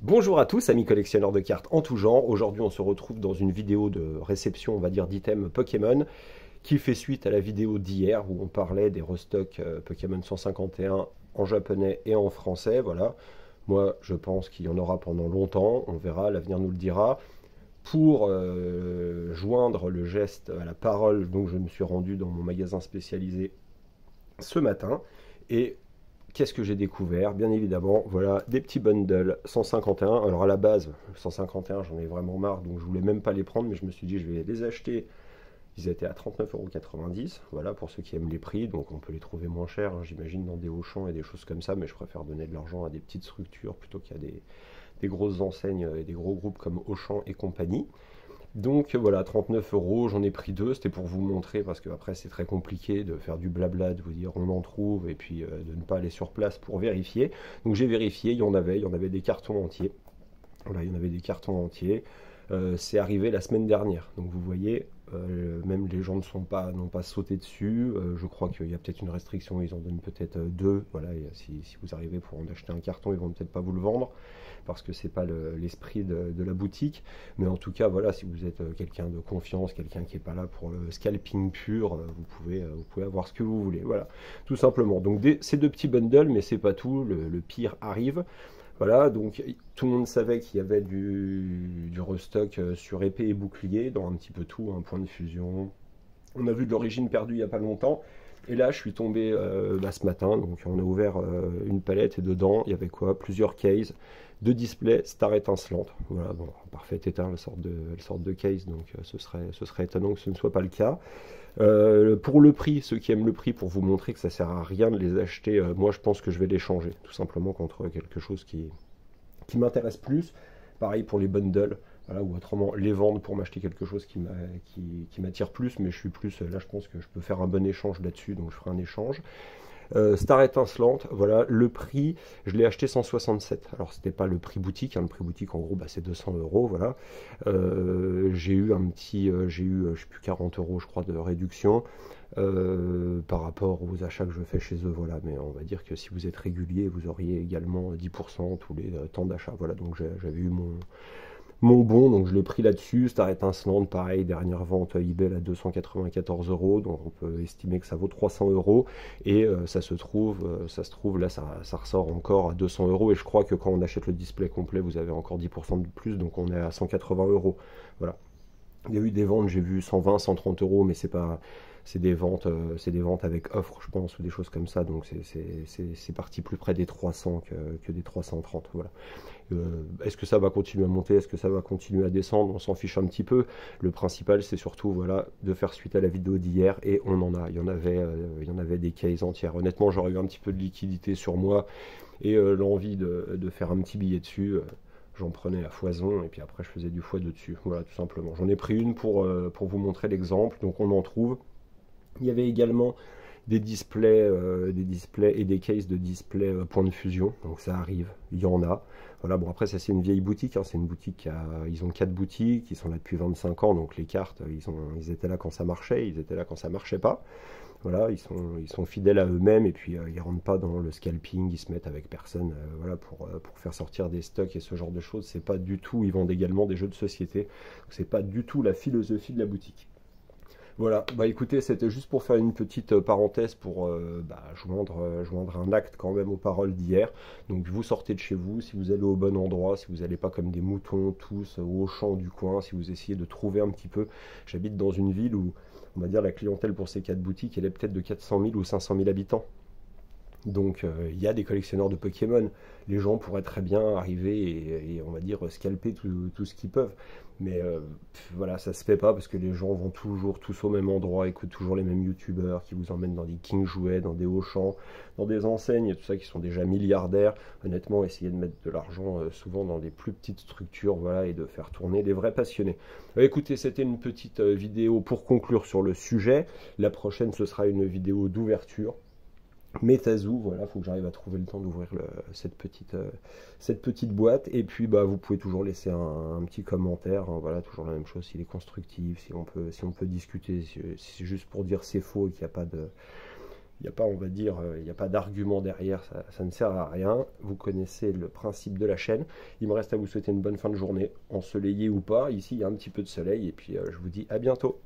Bonjour à tous, amis collectionneurs de cartes en tout genre. Aujourd'hui, on se retrouve dans une vidéo de réception, on va dire, d'items Pokémon, qui fait suite à la vidéo d'hier où on parlait des restocks Pokémon 151 en japonais et en français. Voilà. Moi, je pense qu'il y en aura pendant longtemps. On verra, l'avenir nous le dira. Pour joindre le geste à la parole, donc je me suis rendu dans mon magasin spécialisé ce matin. Et qu'est-ce que j'ai découvert? Bien évidemment, voilà, des petits bundles 151. Alors à la base, 151, j'en ai vraiment marre, donc je voulais même pas les prendre, mais je me suis dit, je vais les acheter. Ils étaient à 39,90 €, voilà, pour ceux qui aiment les prix, donc on peut les trouver moins chers, hein, j'imagine, dans des Auchan et des choses comme ça, mais je préfère donner de l'argent à des petites structures plutôt qu'à des grosses enseignes et des gros groupes comme Auchan et compagnie. Donc voilà, 39 €, j'en ai pris deux, c'était pour vous montrer, parce que après c'est très compliqué de faire du blabla, de vous dire on en trouve, et puis de ne pas aller sur place pour vérifier. Donc j'ai vérifié, il y en avait des cartons entiers. Voilà, il y en avait des cartons entiers. C'est arrivé la semaine dernière, donc vous voyez, même les gens n'ont pas sauté dessus. Je crois qu'il y a peut-être une restriction, ils en donnent peut-être deux. Voilà, et si vous arrivez pour en acheter un carton, ils vont peut-être pas vous le vendre, parce que c'est pas l'esprit de la boutique. Mais en tout cas, voilà, si vous êtes quelqu'un de confiance, quelqu'un qui est pas là pour le scalping pur, vous pouvez avoir ce que vous voulez. Voilà, tout simplement. Donc ces deux petits bundles, mais c'est pas tout, le pire arrive. Voilà, donc tout le monde savait qu'il y avait du restock sur épée et bouclier, dans un petit peu tout, un point de fusion. On a vu de l'origine perdue il n'y a pas longtemps. Et là, je suis tombé ce matin, donc on a ouvert une palette et dedans, il y avait quoi? Plusieurs cases de display star étincelante. Voilà, bon, en parfait état, elles sortent de case, donc ce serait étonnant que ce ne soit pas le cas. Pour le prix, ceux qui aiment le prix, pour vous montrer que ça sert à rien de les acheter, moi je pense que je vais les changer, tout simplement contre quelque chose qui m'intéresse plus. Pareil pour les bundles, voilà, ou autrement les vendre pour m'acheter quelque chose qui m'attire plus, mais je suis plus, là je pense que je peux faire un bon échange là-dessus, donc je ferai un échange. Star étincelante, voilà, le prix, je l'ai acheté 167. Alors c'était pas le prix boutique, hein, le prix boutique en gros c'est 200 €, voilà. J'ai eu je sais plus 40 € je crois de réduction par rapport aux achats que je fais chez eux, voilà. Mais on va dire que si vous êtes régulier, vous auriez également 10% tous les temps d'achat, voilà. Donc j'avais eu mon bon, donc je l'ai pris là-dessus. Star étincelante, pareil, dernière vente eBay à 294 €, donc on peut estimer que ça vaut 300 €. Et ça se trouve là, ça ressort encore à 200 €. Et je crois que quand on achète le display complet, vous avez encore 10% de plus, donc on est à 180 €. Voilà. Il y a eu des ventes, j'ai vu 120, 130 €, mais c'est des ventes avec offre, je pense, ou des choses comme ça. Donc c'est parti plus près des 300 que des 330. Voilà. Est-ce que ça va continuer à monter? Est-ce que ça va continuer à descendre? On s'en fiche un petit peu. Le principal, c'est surtout, voilà, de faire suite à la vidéo d'hier, et on en a. Il y en avait des cases entières. Honnêtement, j'aurais eu un petit peu de liquidité sur moi et l'envie de faire un petit billet dessus. J'en prenais à foison et puis après je faisais du x2 dessus. Voilà, tout simplement. J'en ai pris une pour vous montrer l'exemple. Donc on en trouve. Il y avait également des displays et des cases de display point de fusion. Donc ça arrive, il y en a. Voilà, bon après ça c'est une vieille boutique, hein. C'est une boutique ils ont 4 boutiques, ils sont là depuis 25 ans, donc les cartes, ils étaient là quand ça marchait, ils étaient là quand ça marchait pas. Voilà, ils sont fidèles à eux-mêmes, et puis ils rentrent pas dans le scalping, ils se mettent avec personne, voilà, pour faire sortir des stocks et ce genre de choses. C'est pas du tout, ils vendent également des jeux de société, c'est pas du tout la philosophie de la boutique. Voilà, bah écoutez, c'était juste pour faire une petite parenthèse pour joindre un acte quand même aux paroles d'hier. Donc vous sortez de chez vous, si vous allez au bon endroit, si vous n'allez pas comme des moutons tous au champ du coin, si vous essayez de trouver un petit peu. J'habite dans une ville où, on va dire, la clientèle pour ces 4 boutiques, elle est peut-être de 400 000 ou 500 000 habitants. Donc il y a des collectionneurs de Pokémon. Les gens pourraient très bien arriver et on va dire scalper tout ce qu'ils peuvent. Mais voilà, ça se fait pas parce que les gens vont toujours tous au même endroit, écoutent toujours les mêmes youtubeurs qui vous emmènent dans des King Jouets, dans des Auchan, dans des enseignes et tout ça qui sont déjà milliardaires. Honnêtement, essayez de mettre de l'argent souvent dans des plus petites structures, voilà, et de faire tourner les vrais passionnés. Écoutez, c'était une petite vidéo pour conclure sur le sujet. La prochaine, ce sera une vidéo d'ouverture. Metazu, voilà, faut que j'arrive à trouver le temps d'ouvrir cette petite boîte. Et puis bah vous pouvez toujours laisser un petit commentaire, hein, voilà, toujours la même chose, s'il est constructif, si on peut discuter, si c'est juste pour dire c'est faux et qu'il n'y a pas n'y a pas, on va dire, il n'y a pas d'argument derrière, ça ne sert à rien. Vous connaissez le principe de la chaîne. Il me reste à vous souhaiter une bonne fin de journée, ensoleillée ou pas. Ici, il y a un petit peu de soleil et puis je vous dis à bientôt.